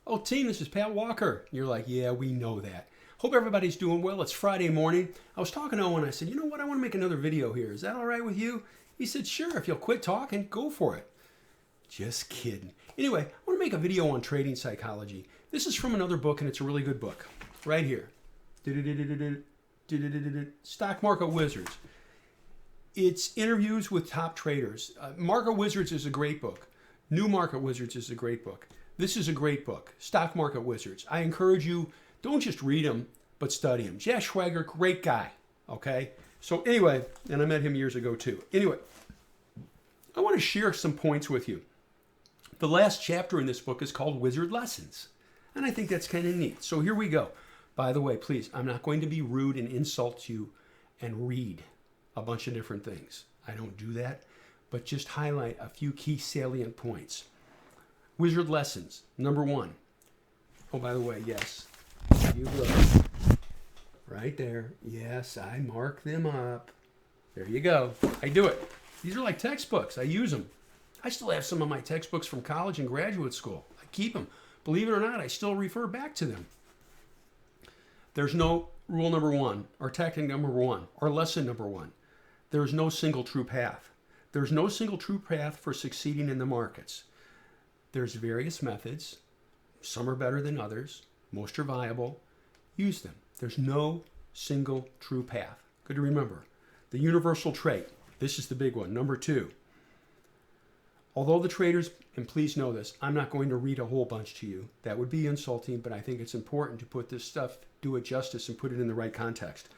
Oh, team, this is Pat Walker. You're like, yeah, we know that. Hope everybody's doing well. It's Friday morning. I was talking to Owen. I said, you know what? I want to make another video here. Is that all right with you? He said, sure. If you'll quit talking, go for it. Just kidding. Anyway, I want to make a video on trading psychology. This is from another book, and it's a really good book. Right here. Stock Market Wizards. It's interviews with top traders. Market Wizards is a great book. New Market Wizards is a great book. This is a great book, Stock Market Wizards. I encourage you, don't just read them, but study them. Jack Schwager, great guy, okay? So anyway, and I met him years ago too. Anyway, I want to share some points with you. The last chapter in this book is called Wizard Lessons, and I think that's kind of neat. So here we go. By the way, please, I'm not going to be rude and insult you and read a bunch of different things. I don't do that, but just highlight a few key salient points. Wizard Lessons, number 1. Oh, by the way, yes, you look. Right there. Yes, I mark them up. There you go. I do it. These are like textbooks. I use them. I still have some of my textbooks from college and graduate school. I keep them. Believe it or not, I still refer back to them. There's no rule number 1, or tactic number 1, or lesson number 1. There's no single true path. There's no single true path for succeeding in the markets. There's various methods. Some are better than others. Most are viable. Use them. There's no single true path. Good to remember. The universal trait. This is the big one. Number 2. Although the traders, and please know this, I'm not going to read a whole bunch to you. That would be insulting, but I think it's important to put this stuff, do it justice, and put it in the right context.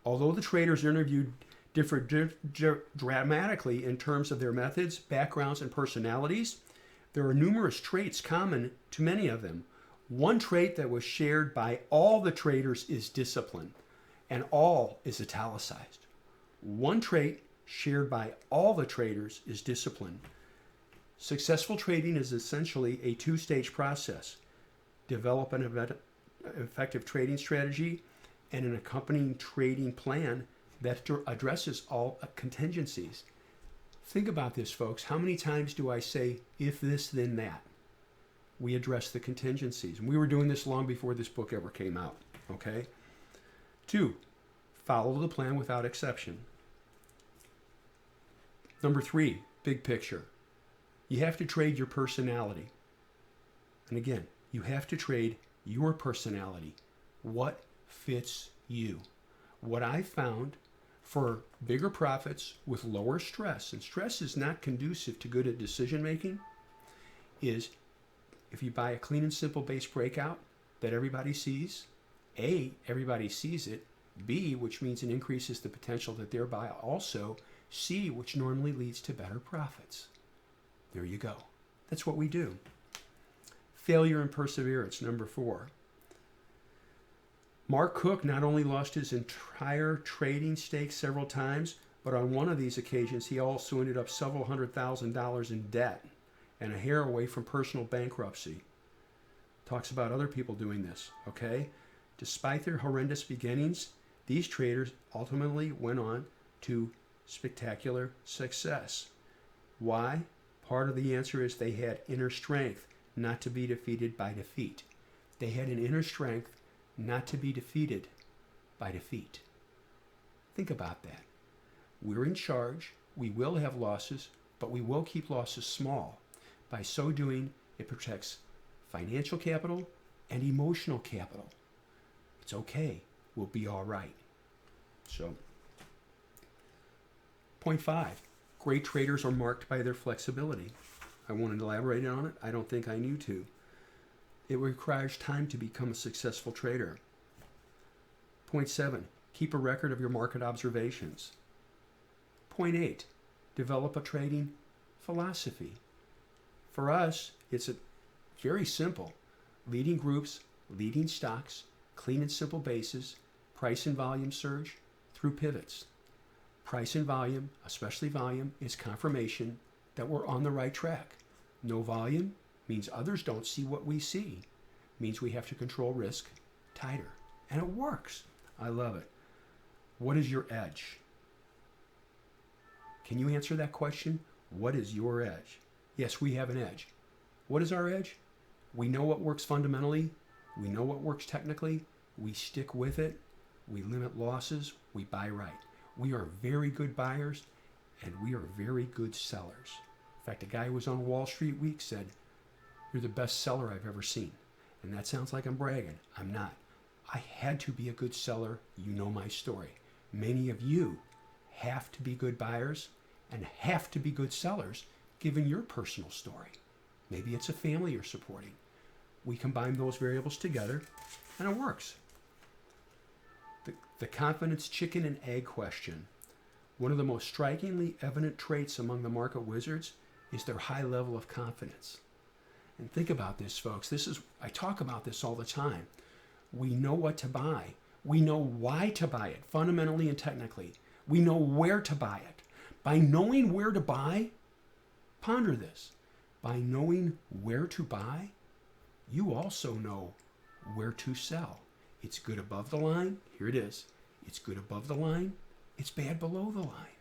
Although the traders interviewed differ dramatically in terms of their methods, backgrounds, and personalities, there are numerous traits common to many of them. One trait that was shared by all the traders is discipline, and all is italicized. One trait shared by all the traders is discipline. Successful trading is essentially a two-stage process. Develop an effective trading strategy and an accompanying trading plan that addresses all contingencies. Think about this, folks. How many times do I say, if this, then that? We address the contingencies. And we were doing this long before this book ever came out, okay? 2, follow the plan without exception. Number 3, big picture. You have to trade your personality. And again, you have to trade your personality. What fits you? What I found for bigger profits with lower stress, and stress is not conducive to good decision making, is if you buy a clean and simple base breakout that everybody sees, A, everybody sees it, B, which means it increases the potential that thereby also, C, which normally leads to better profits. There you go. That's what we do. Failure and perseverance, number 4. Mark Cook not only lost his entire trading stake several times, but on one of these occasions, he also ended up several $100,000 in debt and a hair away from personal bankruptcy. Talks about other people doing this, okay? Despite their horrendous beginnings, these traders ultimately went on to spectacular success. Why? Part of the answer is they had inner strength not to be defeated by defeat. They had an inner strength not to be defeated by defeat. Think about that. We're in charge. We will have losses, but we will keep losses small. By so doing, it protects financial capital and emotional capital. It's okay. We'll be all right. So, point 5. Great traders are marked by their flexibility. I want to elaborate on it. I don't think I need to. It requires time to become a successful trader. Point 7, keep a record of your market observations. Point 8, develop a trading philosophy. For us, it's very simple. Leading groups, leading stocks, clean and simple bases, price and volume surge through pivots. Price and volume, especially volume, is confirmation that we're on the right track. No volume means others don't see what we see. Means we have to control risk tighter. And it works. I love it. What is your edge? Can you answer that question? What is your edge? Yes, we have an edge. What is our edge? We know what works fundamentally. We know what works technically. We stick with it. We limit losses. We buy right. We are very good buyers, and we are very good sellers. In fact, a guy who was on Wall Street Week said, "You're the best seller I've ever seen." And that sounds like I'm bragging. I'm not. I had to be a good seller. You know my story. Many of you have to be good buyers and have to be good sellers given your personal story. Maybe it's a family you're supporting. We combine those variables together and it works. The confidence chicken and egg question. One of the most strikingly evident traits among the market wizards is their high level of confidence. And think about this, folks. I talk about this all the time. We know what to buy. We know why to buy it, fundamentally and technically. We know where to buy it. By knowing where to buy, ponder this. By knowing where to buy, you also know where to sell. It's good above the line. Here it is. It's good above the line. It's bad below the line.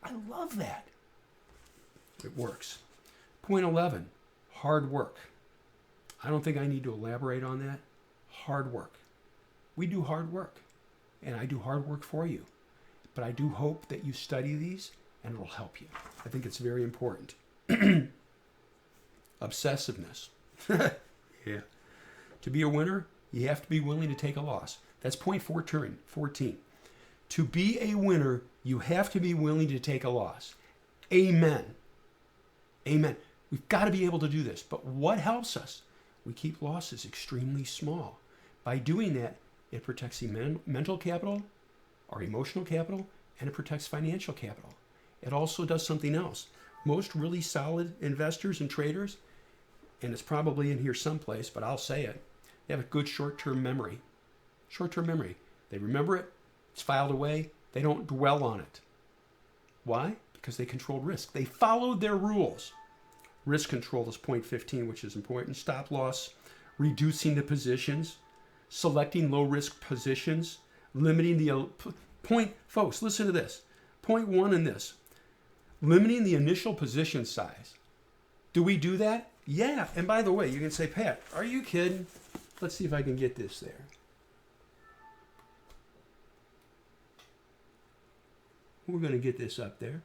I love that. It works. Point 11, hard work. I don't think I need to elaborate on that. Hard work. We do hard work, and I do hard work for you. But I do hope that you study these, and it will help you. I think it's very important. Obsessiveness. Yeah. To be a winner, you have to be willing to take a loss. That's point 14. To be a winner, you have to be willing to take a loss. Amen. Amen. We've got to be able to do this. But what helps us? We keep losses extremely small. By doing that, it protects the mental capital, our emotional capital, and it protects financial capital. It also does something else. Most really solid investors and traders, and it's probably in here someplace, but I'll say it, they have a good short-term memory. Short-term memory. They remember it. It's filed away. They don't dwell on it. Why? Because they controlled risk. They followed their rules. Risk control is point 15, which is important. Stop loss, reducing the positions, selecting low-risk positions, limiting the point. Folks, listen to this. Point 1 in this. Limiting the initial position size. Do we do that? Yeah. And by the way, you can say, Pat, are you kidding? Let's see if I can get this there. We're going to get this up there.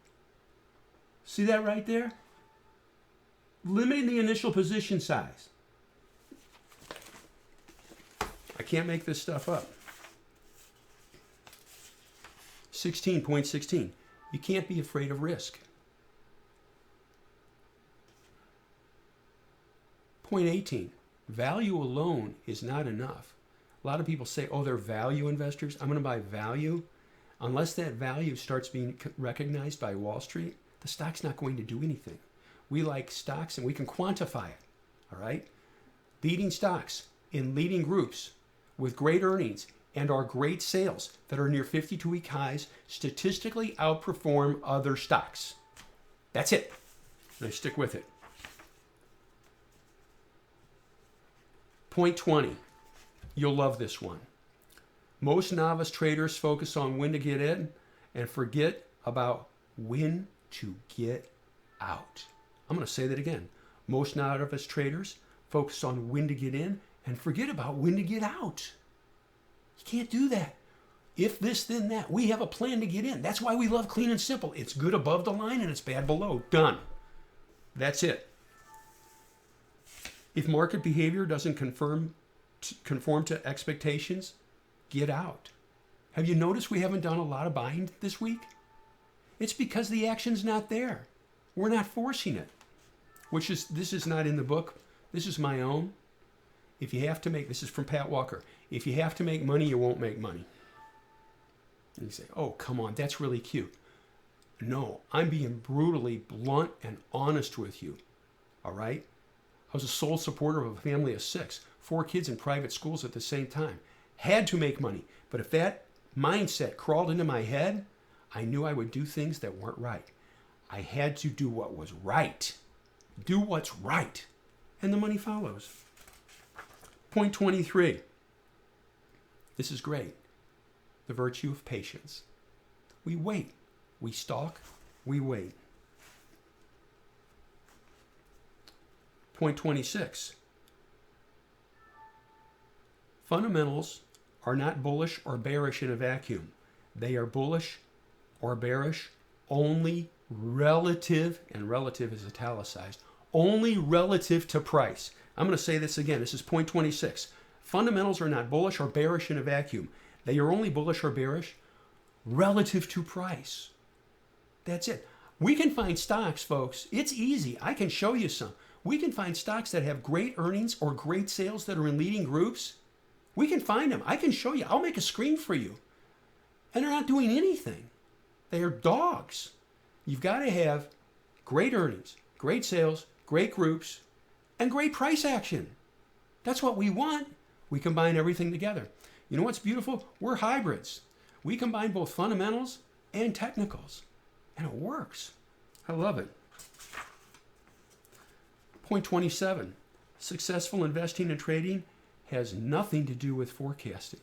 See that right there? Limiting the initial position size. I can't make this stuff up. 16.16. You can't be afraid of risk. Point 18. Value alone is not enough. A lot of people say, oh, they're value investors. I'm going to buy value. Unless that value starts being recognized by Wall Street, the stock's not going to do anything. We like stocks and we can quantify it. All right? Leading stocks in leading groups with great earnings and our great sales that are near 52-week highs statistically outperform other stocks. That's it. And I stick with it. Point 20. You'll love this one. Most novice traders focus on when to get in and forget about when to get out. I'm going to say that again. Most novice traders focus on when to get in and forget about when to get out. You can't do that. If this, then that. We have a plan to get in. That's why we love clean and simple. It's good above the line and it's bad below. Done. That's it. If market behavior doesn't conform to expectations, get out. Have you noticed we haven't done a lot of buying this week? It's because the action's not there. We're not forcing it. This is not in the book. This is my own. If you have to make, this is from Pat Walker. If you have to make money, you won't make money. And you say, oh, come on, that's really cute. No, I'm being brutally blunt and honest with you. All right? I was a sole supporter of a family of 6, 4 kids in private schools at the same time. Had to make money. But if that mindset crawled into my head, I knew I would do things that weren't right. I had to do what was right. Do what's right. And the money follows. Point 23. This is great. The virtue of patience. We wait. We stalk. We wait. Point 26. Fundamentals are not bullish or bearish in a vacuum. They are bullish or bearish only relative, and relative is italicized, only relative to price. I'm going to say this again. This is point 26. Fundamentals are not bullish or bearish in a vacuum. They are only bullish or bearish relative to price. That's it. We can find stocks, folks. It's easy. I can show you some. We can find stocks that have great earnings or great sales that are in leading groups. We can find them. I can show you. I'll make a screen for you. And they're not doing anything. They are dogs. You've got to have great earnings, great sales, great groups, and great price action. That's what we want. We combine everything together. You know what's beautiful? We're hybrids. We combine both fundamentals and technicals. And it works. I love it. Point 27. Successful investing and trading has nothing to do with forecasting.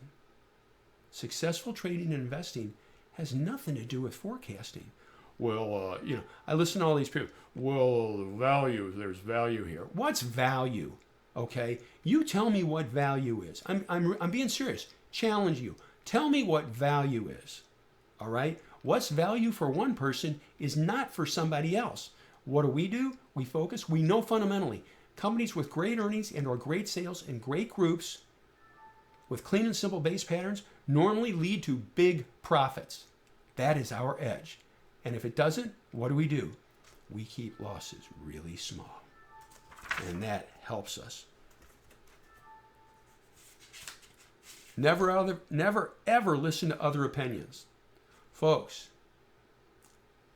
Successful trading and investing has nothing to do with forecasting. Well, I listen to all these people. Well, value, there's value here. What's value? Okay, you tell me what value is. I'm being serious. Challenge you. Tell me what value is. All right? What's value for one person is not for somebody else. What do? We focus. We know fundamentally companies with great earnings and or great sales and great groups with clean and simple base patterns normally lead to big profits. That is our edge. And if it doesn't, what do? We keep losses really small. And that helps us. Never ever listen to other opinions. Folks,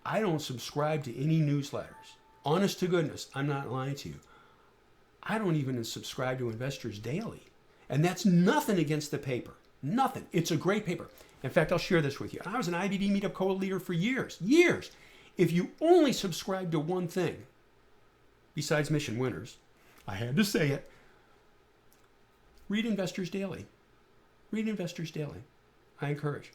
I don't subscribe to any newsletters. Honest to goodness, I'm not lying to you. I don't even subscribe to Investors Daily. And that's nothing against the paper. Nothing. It's a great paper. In fact, I'll share this with you. I was an IBD Meetup co-leader for years. If you only subscribe to one thing, besides Mission Winners, I had to say it, read Investors Daily. Read Investors Daily. I encourage.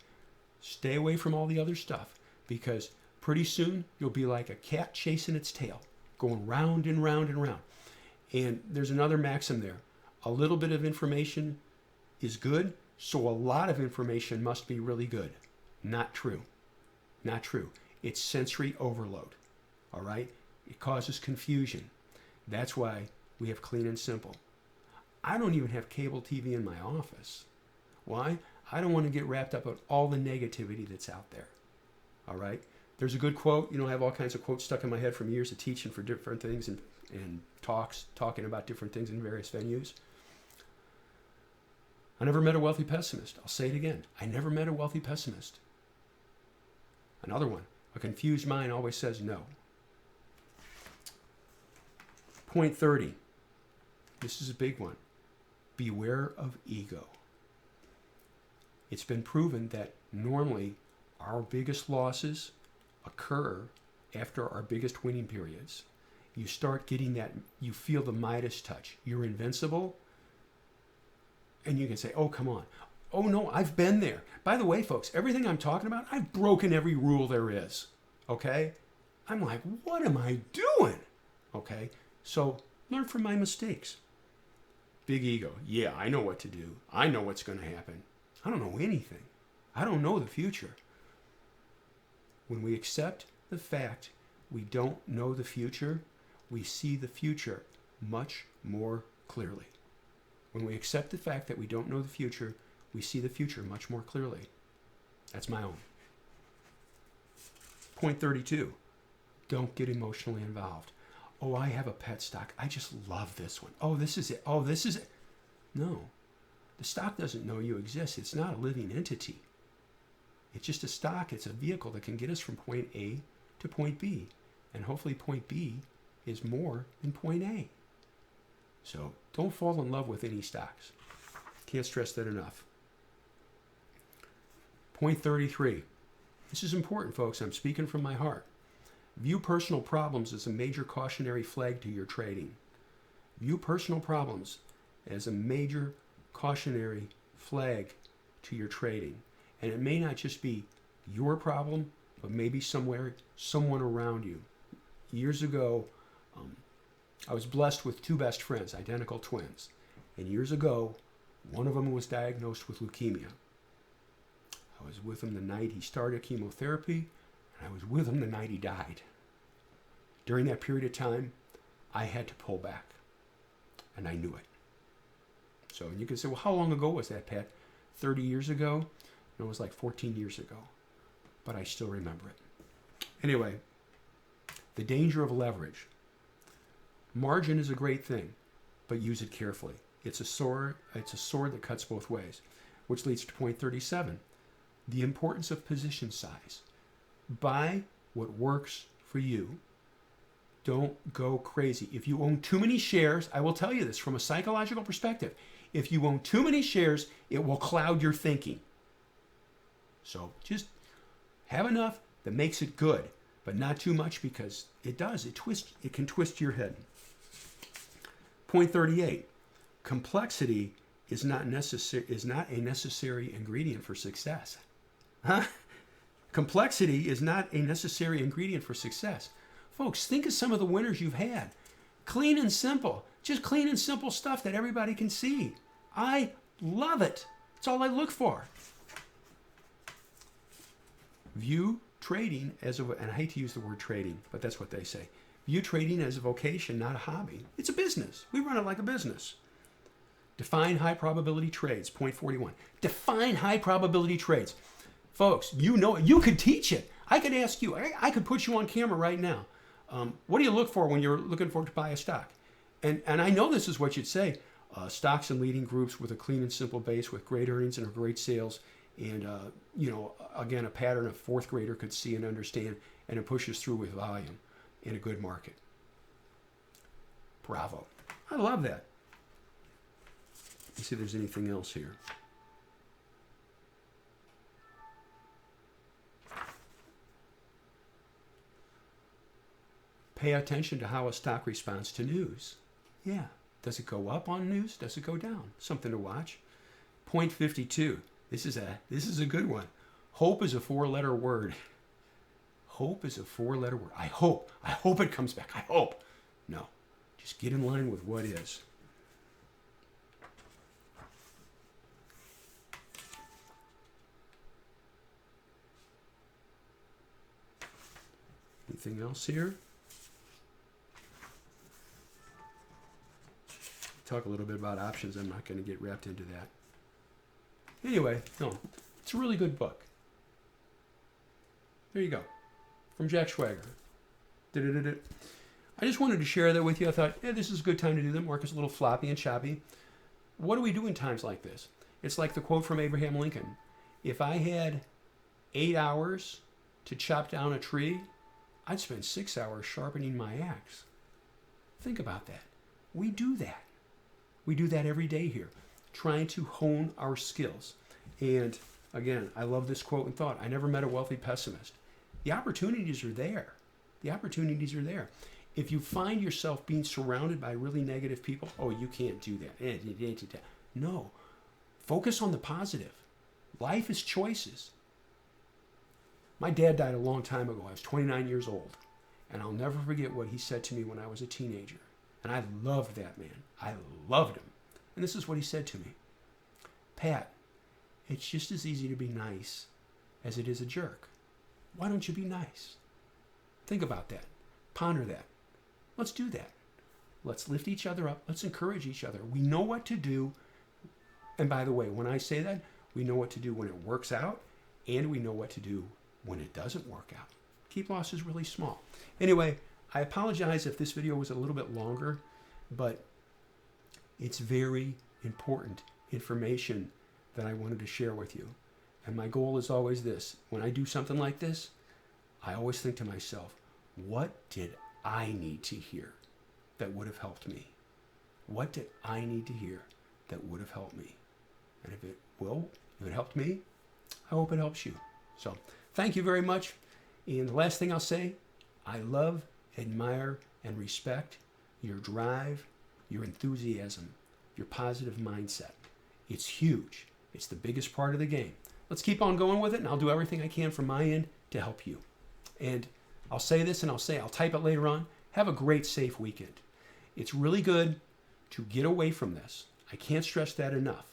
Stay away from all the other stuff because pretty soon you'll be like a cat chasing its tail, going round and round and round. And there's another maxim there. A little bit of information is good, so a lot of information must be really good. Not true. Not true. It's sensory overload. All right? It causes confusion. That's why we have clean and simple. I don't even have cable TV in my office. Why? I don't want to get wrapped up in all the negativity that's out there. All right? There's a good quote. I have all kinds of quotes stuck in my head from years of teaching for different things and talking about different things in various venues. I never met a wealthy pessimist. I'll say it again. I never met a wealthy pessimist. Another one. A confused mind always says no. Point 30. This is a big one. Beware of ego. It's been proven that normally our biggest losses occur after our biggest winning periods. You start getting that, you feel the Midas touch. You're invincible. And you can say, oh, come on. Oh, no, I've been there. By the way, folks, everything I'm talking about, I've broken every rule there is. Okay? I'm like, what am I doing? Okay? So learn from my mistakes. Big ego. Yeah, I know what to do. I know what's going to happen. I don't know anything. I don't know the future. When we accept the fact we don't know the future, we see the future much more clearly. When we accept the fact that we don't know the future, we see the future much more clearly. That's my own. Point 32. Don't get emotionally involved. Oh, I have a pet stock. I just love this one. Oh, this is it. Oh, this is it. No. The stock doesn't know you exist. It's not a living entity. It's just a stock. It's a vehicle that can get us from point A to point B. And hopefully point B is more than point A. So don't fall in love with any stocks. Can't stress that enough. Point 33. This is important, folks. I'm speaking from my heart. View personal problems as a major cautionary flag to your trading. View personal problems as a major cautionary flag to your trading. And it may not just be your problem, but maybe someone around you. Years ago, I was blessed with two best friends, identical twins. And years ago, One of them was diagnosed with leukemia. I was with him the night he started chemotherapy, and I was with him the night he died. During that period of time, I had to pull back, and I knew it. So you can say, well, how long ago was that, Pat? 30 years ago? No, it was like 14 years ago, but I still remember it. Anyway, the danger of leverage. Margin is a great thing, but use it carefully. It's a sword that cuts both ways, which leads to point 37, the importance of position size. Buy what works for you. Don't go crazy. If you own too many shares, I will tell you this from a psychological perspective, if you own too many shares, it will cloud your thinking. So just have enough that makes it good, but not too much, because it can twist your head. Point 38, complexity is not a necessary ingredient for success. Huh? Complexity is not a necessary ingredient for success. Folks, think of some of the winners you've had. Clean and simple. Just clean and simple stuff that everybody can see. I love it. It's all I look for. View trading as and I hate to use the word trading, but that's what they say. View trading as a vocation, not a hobby. It's a business. We run it like a business. Define high probability trades. Point 41. Define high probability trades. Folks, you know it. You could teach it. I could ask you. I could put you on camera right now. What do you look for when you're looking for to buy a stock? And I know this is what you'd say. Stocks and leading groups with a clean and simple base with great earnings and great sales. And, again, a pattern a fourth grader could see and understand, and it pushes through with volume in a good market. Bravo. I love that. Let's see if there's anything else here. Pay attention to how a stock responds to news. Yeah. Does it go up on news? Does it go down? Something to watch. Point 52. This is a good one. Hope is a 4-letter word. Hope is a 4-letter word. I hope it comes back. I hope. No. Just get in line with what is. Anything else here? Talk a little bit about options. I'm not going to get wrapped into that. Anyway, no, it's a really good book. There you go. From Jack Schwager. I just wanted to share that with you. I thought, yeah, this is a good time to do that. Market's a little floppy and choppy. What do we do in times like this? It's like the quote from Abraham Lincoln. If I had 8 hours to chop down a tree, I'd spend 6 hours sharpening my axe. Think about that. We do that. We do that every day here, trying to hone our skills. And again, I love this quote and thought. I never met a wealthy pessimist. The opportunities are there. The opportunities are there. If you find yourself being surrounded by really negative people, oh, you can't do that. No. Focus on the positive. Life is choices. My dad died a long time ago. I was 29 years old. And I'll never forget what he said to me when I was a teenager. And I loved that man. I loved him. And this is what he said to me. Pat, it's just as easy to be nice as it is a jerk. Why don't you be nice? Think about that. Ponder that. Let's do that. Let's lift each other up. Let's encourage each other. We know what to do. And by the way, when I say that, we know what to do when it works out, and we know what to do when it doesn't work out. Keep losses really small. Anyway, I apologize if this video was a little bit longer, but it's very important information that I wanted to share with you. And my goal is always this. When I do something like this, I always think to myself, what did I need to hear that would have helped me? What did I need to hear that would have helped me? And if it helped me, I hope it helps you. So thank you very much. And the last thing I'll say, I love, admire, and respect your drive, your enthusiasm, your positive mindset. It's huge. It's the biggest part of the game. Let's keep on going with it, and I'll do everything I can from my end to help you. And I'll say this, and I'll type it later on. Have a great, safe weekend. It's really good to get away from this. I can't stress that enough.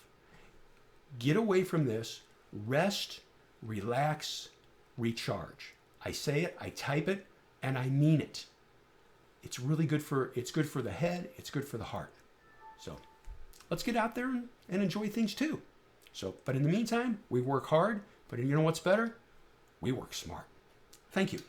Get away from this. Rest, relax, recharge. I say it, I type it, and I mean it. It's really good for the head, it's good for the heart. So let's get out there and enjoy things too. So, but in the meantime, we work hard, but you know what's better? We work smart. Thank you.